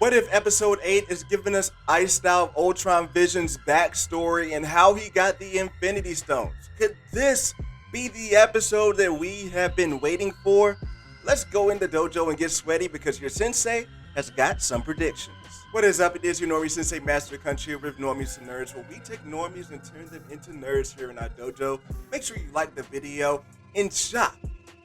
What if episode 8 is giving us iced out Ultron Vision's backstory and how he got the Infinity Stones? Could this be the episode that we have been waiting for? Let's go in the dojo and get sweaty because your sensei has got some predictions. What is up? It is your Normie Sensei Master Country here with Normies and Nerds, where we take Normies and turn them into nerds here in our dojo. Make sure you like the video and shop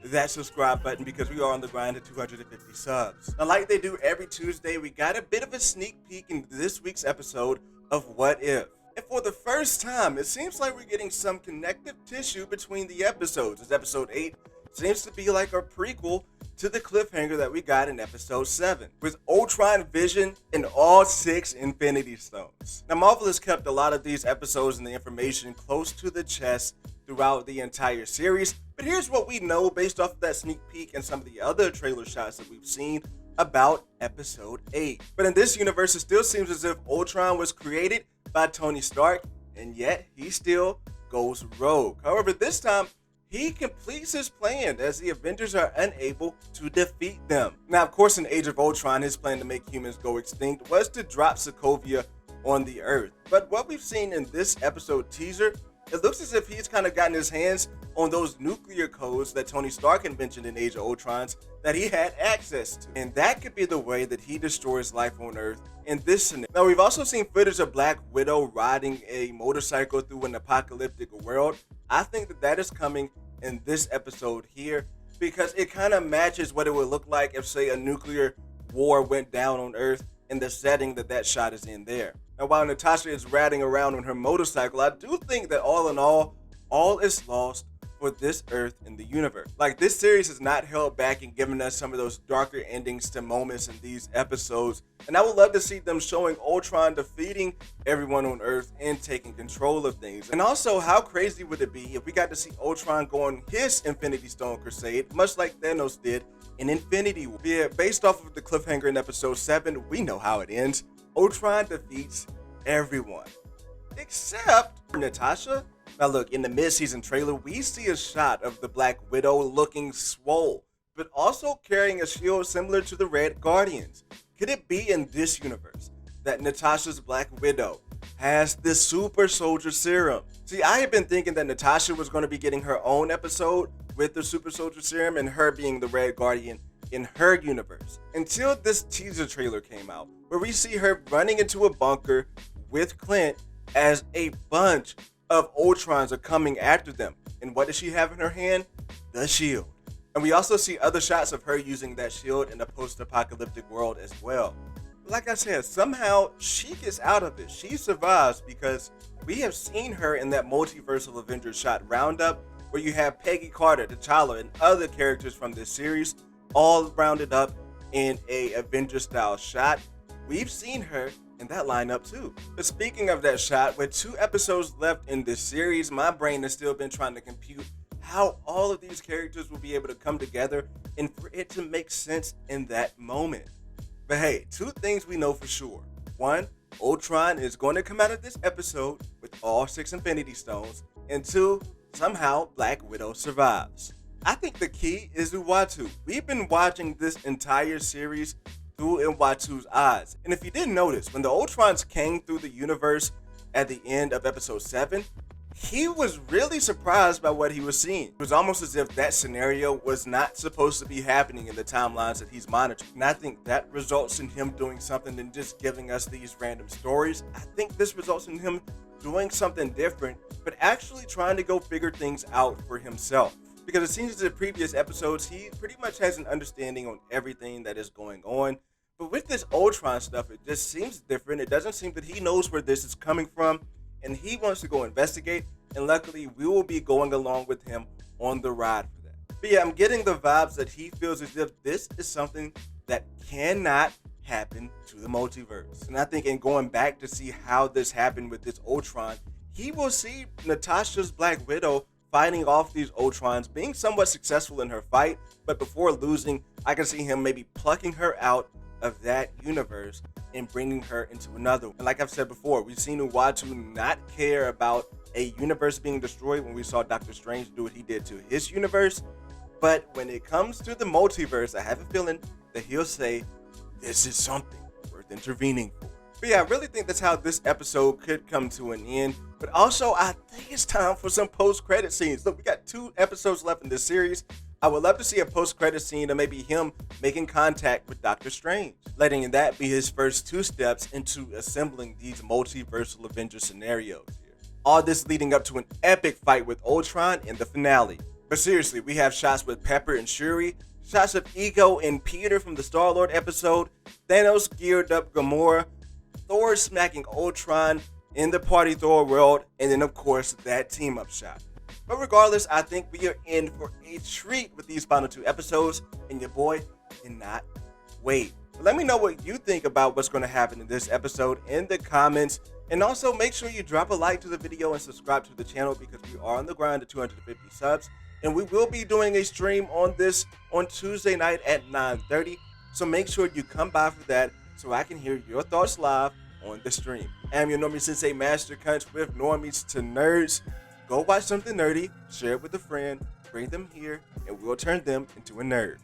that subscribe button because we are on the grind to 250 subs. Now, like they do every Tuesday, we got a bit of a sneak peek into this week's episode of What If. And for the first time, it seems like we're getting some connective tissue between the episodes, as episode 8 seems to be like a prequel to the cliffhanger that we got in episode 7, with Ultron, Vision, and all 6 Infinity Stones. Now, Marvel has kept a lot of these episodes and the information close to the chest throughout the entire series, but here's what we know based off of that sneak peek and some of the other trailer shots that we've seen about episode 8. But in this universe, it still seems as if Ultron was created by Tony Stark, and yet he still goes rogue. However, this time, he completes his plan as the Avengers are unable to defeat them. Now, of course, in Age of Ultron, his plan to make humans go extinct was to drop Sokovia on the Earth. But what we've seen in this episode teaser, it looks as if he's kind of gotten his hands on those nuclear codes that Tony Stark had mentioned in Age of Ultron's that he had access to. And that could be the way that he destroys life on Earth in this scenario. Now, we've also seen footage of Black Widow riding a motorcycle through an apocalyptic world. I think that that is coming in this episode here because it kind of matches what it would look like if, say, a nuclear war went down on Earth in the setting that that shot is in there. Now, while Natasha is riding around on her motorcycle, I do think that all in all is lost for this Earth in the universe. Like, this series has not held back and given us some of those darker endings to moments in these episodes. And I would love to see them showing Ultron defeating everyone on Earth and taking control of things. And also, how crazy would it be if we got to see Ultron go on his Infinity Stone crusade, much like Thanos did in Infinity War? Yeah, based off of the cliffhanger in episode 7, we know how it ends. Ultron defeats everyone, except Natasha. Now look, in the mid-season trailer, we see a shot of the Black Widow looking swole, but also carrying a shield similar to the Red Guardians. Could it be in this universe that Natasha's Black Widow has the super soldier serum? See, I had been thinking that Natasha was going to be getting her own episode with the super soldier serum and her being the Red Guardian in her universe, until this teaser trailer came out, where we see her running into a bunker with Clint as a bunch of Ultrons are coming after them. And what does she have in her hand? The shield. And we also see other shots of her using that shield in a post-apocalyptic world as well. But like I said, somehow she gets out of it. She survives because we have seen her in that multiversal Avengers shot roundup, where you have Peggy Carter, T'Challa, and other characters from this series all rounded up in a Avengers style shot. We've seen her in that lineup too. But speaking of that shot, with 2 episodes left in this series, my brain has still been trying to compute how all of these characters will be able to come together and for it to make sense in that moment. But hey, 2 things we know for sure. 1, Ultron is going to come out of this episode with all 6 Infinity Stones. And 2, somehow Black Widow survives. I think the key is Uatu. We've been watching this entire series through Uatu's eyes. And if you didn't notice, when the Ultrons came through the universe at the end of episode 7, he was really surprised by what he was seeing. It was almost as if that scenario was not supposed to be happening in the timelines that he's monitoring. And I think that results in him doing something than just giving us these random stories. I think this results in him doing something different, but actually trying to go figure things out for himself. Because it seems as in previous episodes, he pretty much has an understanding on everything that is going on. But with this Ultron stuff, it just seems different. It doesn't seem that he knows where this is coming from, and he wants to go investigate. And luckily, we will be going along with him on the ride for that. But yeah, I'm getting the vibes that he feels as if this is something that cannot happen to the multiverse. And I think in going back to see how this happened with this Ultron, he will see Natasha's Black Widow fighting off these Ultrons, being somewhat successful in her fight, but before losing, I can see him maybe plucking her out of that universe and bringing her into another. And like I've said before, we've seen Uatu not care about a universe being destroyed when we saw Doctor Strange do what he did to his universe. But when it comes to the multiverse, I have a feeling that he'll say, this is something worth worth intervening for. But yeah, I really think that's how this episode could come to an end. But also, I think it's time for some post-credit scenes. Look, we got 2 episodes left in this series. I would love to see a post-credit scene of maybe him making contact with Doctor Strange, letting that be his first 2 steps into assembling these multiversal Avenger scenarios here. All this leading up to an epic fight with Ultron in the finale. But seriously, we have shots with Pepper and Shuri, shots of Ego and Peter from the Star-Lord episode, Thanos geared up Gamora, Thor smacking Ultron in the Party Thor world, and then of course that team-up shot. But regardless, I think we are in for a treat with these final 2 episodes, and your boy cannot wait. So let me know what you think about what's going to happen in this episode in the comments, and also make sure you drop a like to the video and subscribe to the channel because we are on the grind to 250 subs, and we will be doing a stream on this on Tuesday night at 9:30, so make sure you come by for that so I can hear your thoughts live on the stream. I'm your Normie Sensei Master Cunch with Normies to Nerds. Go watch something nerdy, share it with a friend, bring them here, and we'll turn them into a nerd.